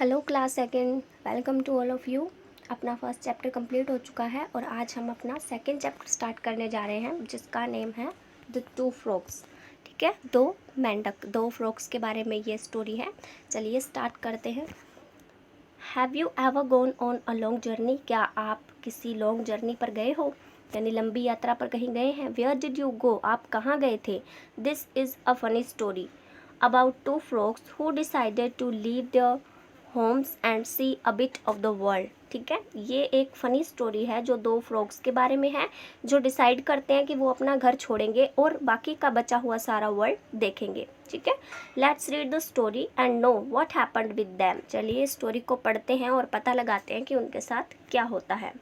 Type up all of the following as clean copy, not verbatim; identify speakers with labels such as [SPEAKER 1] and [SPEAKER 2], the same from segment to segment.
[SPEAKER 1] Hello class second, welcome to all of you. अपना first chapter complete हो चुका है और आज हम अपना सेकंड चैप्टर स्टार्ट करने जा रहे हैं जिसका नेम है द टू फ्रॉग्स। ठीक है, दो मेंढक, दो फ्रॉग्स के बारे में ये स्टोरी है। चलिए स्टार्ट करते हैं। Have you ever gone on a long journey? क्या आप किसी लॉन्ग जर्नी पर गए हो, यानी लंबी यात्रा पर कहीं गए हैं? Where did you go? आप कहाँ गए थे? This is a funny story about two frogs who decided to leave their homes and see a bit of the world. ठीक है, ये एक फ़नी स्टोरी है जो दो फ्रॉग्स के बारे में है जो डिसाइड करते हैं कि वो अपना घर छोड़ेंगे और बाकी का बचा हुआ सारा वर्ल्ड देखेंगे। ठीक है, let's read the story and know what happened with them. चलिए स्टोरी को पढ़ते हैं और पता लगाते हैं कि उनके साथ क्या होता है।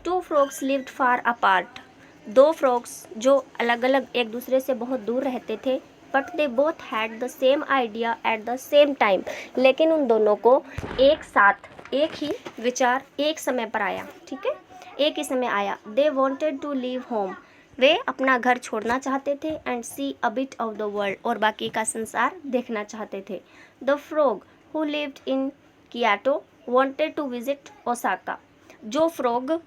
[SPEAKER 1] Two frogs lived far apart. दो फ्रॉग्स जो अलग अलग एक दूसरे से बहुत दूर रहते थे, but they both had the same idea at the same time. लेकिन उन दोनों को एक साथ एक ही विचार एक समय पर आया। ठीक है, एक ही समय आया। They wanted to leave home. वे अपना घर छोड़ना चाहते थे and see a bit of the world, और बाकी का संसार देखना चाहते थे। The frog who lived in Kyoto wanted to visit Osaka. जो फ्रॉग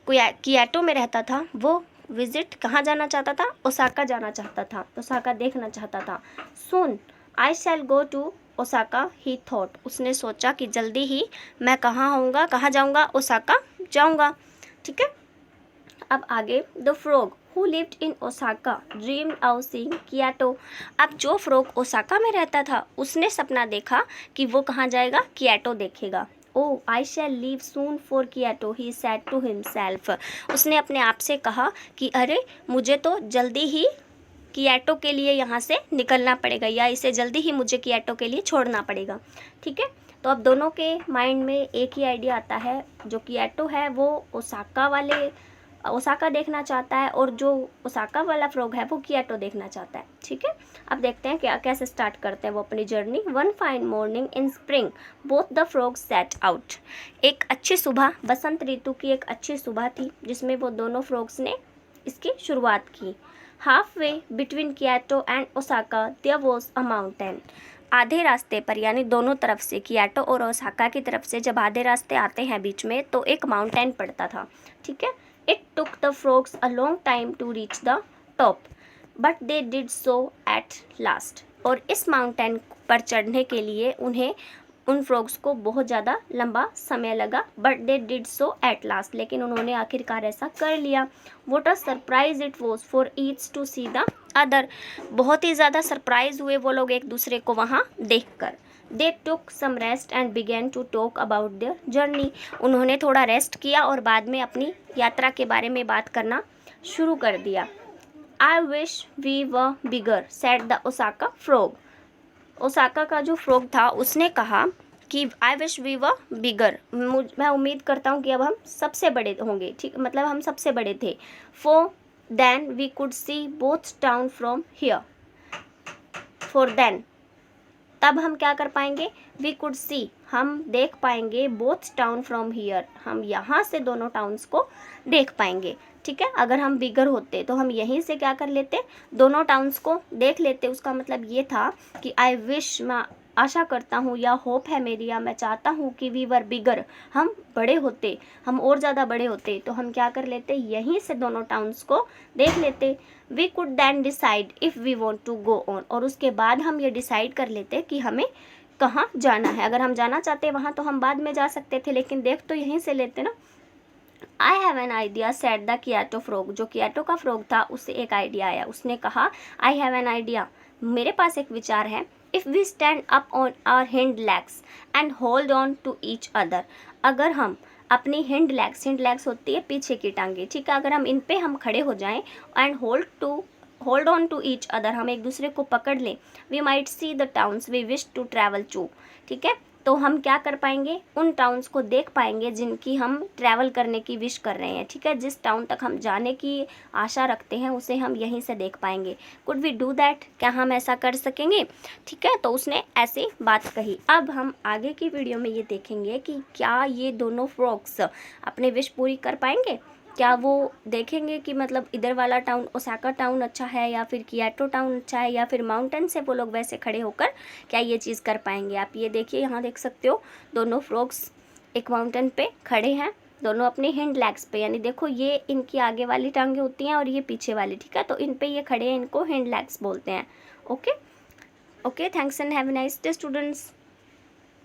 [SPEAKER 1] कियाटो में रहता था वो विजिट कहाँ जाना चाहता था? ओसाका जाना चाहता था, ओसाका देखना चाहता था। Soon I shall go to Osaka he thought. उसने सोचा कि जल्दी ही मैं कहाँ होऊंगा, कहाँ जाऊंगा? ओसाका जाऊंगा। ठीक है, अब आगे। The frog who lived in Osaka dreamed of seeing Kyoto. अब जो फ्रॉग ओसाका में रहता था उसने सपना देखा कि वो कहाँ जाएगा? कियाटो देखेगा। Oh I shall leave soon for Kyoto he said to himself. उसने अपने आप से कहा कि अरे मुझे तो जल्दी ही कियाटो के लिए यहाँ से निकलना पड़ेगा, या इसे जल्दी ही मुझे कियाटो के लिए छोड़ना पड़ेगा। ठीक है, तो अब दोनों के माइंड में एक ही आइडिया आता है। जो कियाटो है वो ओसाका देखना चाहता है और जो ओसाका वाला फ्रॉग है वो कियाटो देखना चाहता है। ठीक है, अब देखते हैं क्या कैसे स्टार्ट करते हैं वो अपनी journey. One fine morning in spring both the frogs set out. एक अच्छी सुबह, बसंत ऋतु की एक अच्छी सुबह थी जिसमें वो दोनों फ्रॉग्स ने इसकी शुरुआत की। Half way between Kyoto and Osaka there was a mountain. आधे रास्ते पर, यानी दोनों तरफ से, कियाटो और ओसाका की तरफ से जब आधे रास्ते आते हैं बीच में, तो एक माउंटेन पड़ता था। ठीक है, it took the frogs a long time to reach the top but they did so at last. और इस माउंटेन पर चढ़ने के लिए उन फ्रॉग्स को बहुत ज़्यादा लंबा समय लगा, but they did so at last, लेकिन उन्होंने आखिरकार ऐसा कर लिया। What a surprise it was for each to see the other. बहुत ही ज़्यादा सरप्राइज हुए वो लोग एक दूसरे को वहाँ देखकर। They took some rest and began to talk about their journey. उन्होंने थोड़ा रेस्ट किया और बाद में अपनी यात्रा के बारे में बात करना शुरू कर दिया। आई wish we were bigger said the Osaka frog. Osaka का जो फ्रॉग था उसने कहा कि आई विश वी व बिगर, मैं उम्मीद करता हूँ कि अब हम सबसे बड़े होंगे। ठीक, मतलब हम सबसे बड़े थे। For then we could see both town from here. For then, तब हम क्या कर पाएंगे? वी कुड सी, हम देख पाएंगे, बोथ टाउन फ्रॉम हियर, हम यहाँ से दोनों टाउन्स को देख पाएंगे। ठीक है, अगर हम बिगर होते तो हम यहीं से क्या कर लेते? दोनों टाउन्स को देख लेते। उसका मतलब ये था कि आई विश, मैं आशा करता हूँ या होप है मेरी, या मैं चाहता हूँ कि वी वर बिगर, हम बड़े होते, हम और ज़्यादा बड़े होते, तो हम क्या कर लेते? यहीं से दोनों टाउन्स को देख लेते। We could then decide if we want to go on, और उसके बाद हम ये डिसाइड कर लेते कि हमें कहाँ जाना है। अगर हम जाना चाहते वहाँ तो हम बाद में जा सकते थे, लेकिन देख तो यहीं से लेते ना। I have an idea said the Kyoto frog. जो कियाटो का फ्रॉग था उससे एक आइडिया आया। उसने कहा आई हैव एन आइडिया, मेरे पास एक विचार है। If we stand up on our hind legs and hold on to each other. अगर हम अपनी हिंड लेग्स होती है पीछे की टांगे, ठीक है, अगर हम इन पे हम खड़े हो जाएं and hold on to each other, हम एक दूसरे को पकड़ लें, we might see the towns we wish to travel to. ठीक है, तो हम क्या कर पाएंगे? उन टाउन्स को देख पाएंगे जिनकी हम ट्रैवल करने की विश कर रहे हैं। ठीक है, जिस टाउन तक हम जाने की आशा रखते हैं उसे हम यहीं से देख पाएंगे। Could we do that? क्या हम ऐसा कर सकेंगे? ठीक है, तो उसने ऐसी बात कही। अब हम आगे की वीडियो में ये देखेंगे कि क्या ये दोनों फ्रॉग्स अपने विश पूरी कर पाएंगे। क्या वो देखेंगे कि मतलब इधर वाला टाउन ओसाका टाउन अच्छा है या फिर कियोटो टाउन अच्छा है या फिर माउंटेन से वो लोग वैसे खड़े होकर क्या ये चीज़ कर पाएंगे। आप ये देखिए, यहाँ देख सकते हो दोनों फ्रॉग्स एक माउंटेन पे खड़े हैं, दोनों अपने हिंड लेग्स पे, यानी देखो ये इनकी आगे वाली टांगे होती हैं और ये पीछे वाली, ठीक है, तो इन पे ये खड़े हैं, इनको हिंड लेग्स बोलते हैं। Okay okay, thanks and have a nice day students.